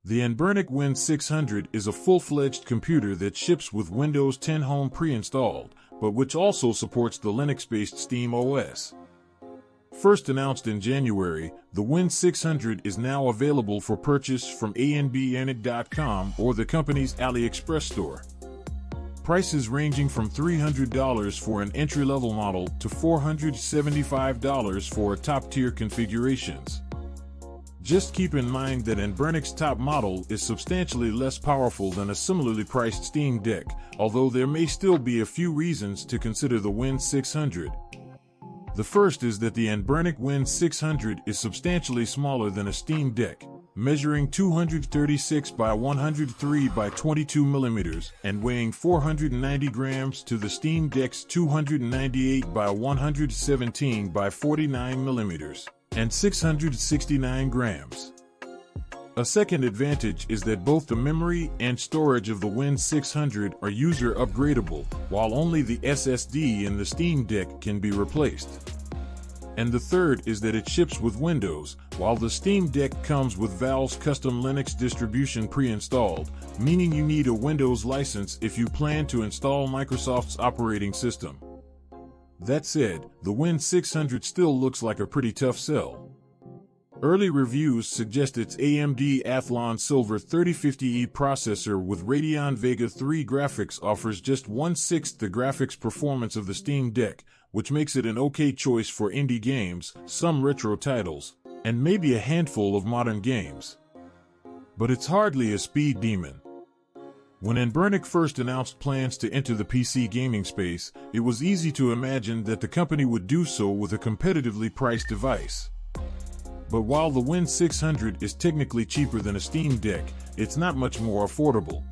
The ANBERNIC Win600 is a full-fledged computer that ships with Windows 10 Home pre-installed, but which also supports the Linux-based Steam OS. First announced in January, the Win600 is now available for purchase from ANBERNIC.com or the company's AliExpress store. Prices ranging from $300 for an entry-level model to $475 for top-tier configurations. Just keep in mind that ANBERNIC's top model is substantially less powerful than a similarly priced Steam Deck, although there may still be a few reasons to consider the Win600. The first is that the ANBERNIC Win600 is substantially smaller than a Steam Deck, measuring 236 by 103 by 22 millimeters and weighing 490 grams to the Steam Deck's 298 by 117 by 49 millimeters and 669 grams. A second advantage is that both the memory and storage of the Win600 are user upgradable, while only the SSD in the Steam Deck can be replaced. And the third is that it ships with Windows, while the Steam Deck comes with Valve's custom Linux distribution pre-installed, meaning you need a Windows license if you plan to install Microsoft's operating system. That said, the Win600 still looks like a pretty tough sell. Early reviews suggest its AMD Athlon Silver 3050E processor with Radeon Vega 3 graphics offers just 1/6 the graphics performance of the Steam Deck, which makes it an okay choice for indie games, some retro titles, and maybe a handful of modern games. But it's hardly a speed demon. When ANBERNIC first announced plans to enter the PC gaming space, it was easy to imagine that the company would do so with a competitively priced device. But while the Win600 is technically cheaper than a Steam Deck, it's not much more affordable.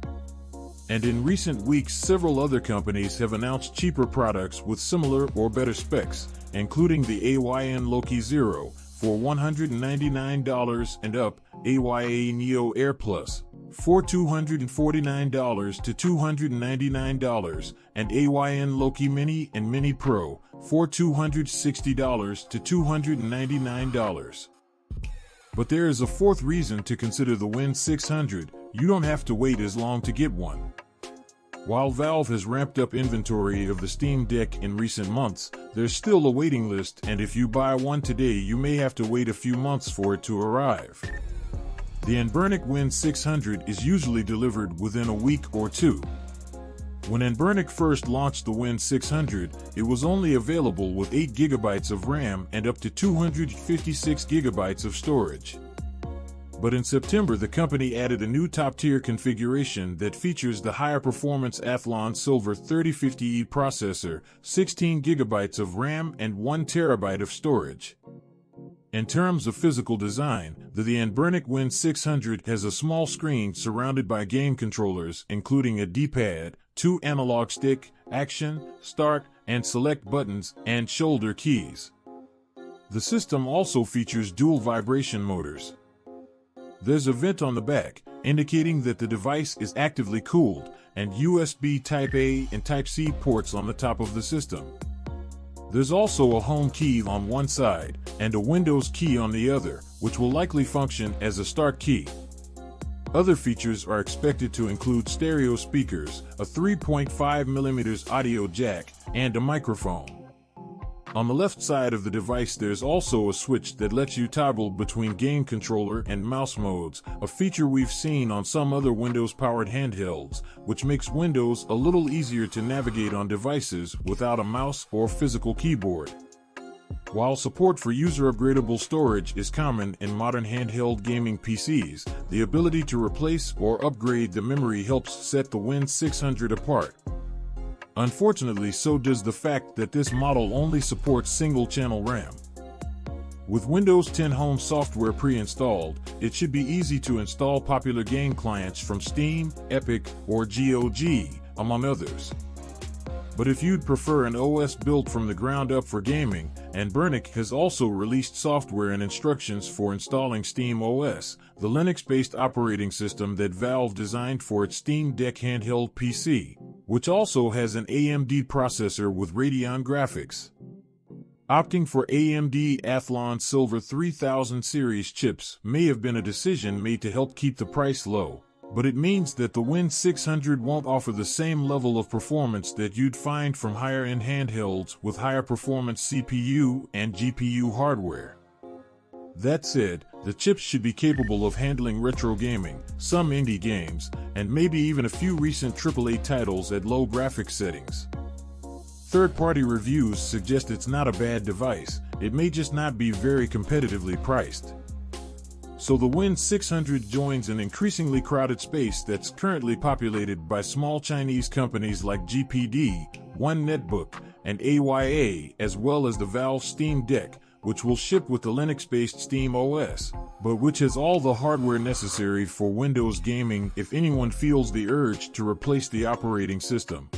And in recent weeks, several other companies have announced cheaper products with similar or better specs, including the ANBERNIC Zero for $199 and up, ANBERNIC Neo Air Plus for $249 to $299, and ANBERNIC Mini and Mini Pro for $260 to $299. But there is a fourth reason to consider the Win600. You don't have to wait as long to get one. While Valve has ramped up inventory of the Steam Deck in recent months, there's still a waiting list, and if you buy one today, you may have to wait a few months for it to arrive. The ANBERNIC Win600 is usually delivered within a week or two. When ANBERNIC first launched the Win600, it was only available with 8 GB of RAM and up to 256 GB of storage. But in September, the company added a new top-tier configuration that features the higher-performance Athlon Silver 3050E processor, 16 GB of RAM, and 1 TB of storage. In terms of physical design, the ANBERNIC Win600 has a small screen surrounded by game controllers, including a D-pad, 2 analog stick, action, start, and select buttons, and shoulder keys. The system also features dual vibration motors. There's a vent on the back, indicating that the device is actively cooled, and USB Type-A and Type-C ports on the top of the system. There's also a home key on one side and a Windows key on the other, which will likely function as a start key. Other features are expected to include stereo speakers, a 3.5mm audio jack, and a microphone. On the left side of the device, there's also a switch that lets you toggle between game controller and mouse modes, a feature we've seen on some other Windows-powered handhelds, which makes Windows a little easier to navigate on devices without a mouse or physical keyboard. While support for user-upgradable storage is common in modern handheld gaming PCs, the ability to replace or upgrade the memory helps set the Win600 apart. Unfortunately, so does the fact that this model only supports single-channel RAM. With Windows 10 Home software pre-installed, it should be easy to install popular game clients from Steam, Epic, or GOG, among others. But if you'd prefer an OS built from the ground up for gaming, ANBERNIC has also released software and instructions for installing Steam OS, the Linux-based operating system that Valve designed for its Steam Deck handheld PC, which also has an AMD processor with Radeon graphics. Opting for AMD Athlon Silver 3000 series chips may have been a decision made to help keep the price low, but it means that the Win600 won't offer the same level of performance that you'd find from higher-end handhelds with higher performance CPU and GPU hardware. That said, the chips should be capable of handling retro gaming, some indie games, and maybe even a few recent AAA titles at low graphics settings. Third-party reviews suggest it's not a bad device, it may just not be very competitively priced. So the Win600 joins an increasingly crowded space that's currently populated by small Chinese companies like GPD, One Netbook, and AYA, as well as the Valve Steam Deck, which will ship with the Linux-based Steam OS, but which has all the hardware necessary for Windows gaming if anyone feels the urge to replace the operating system.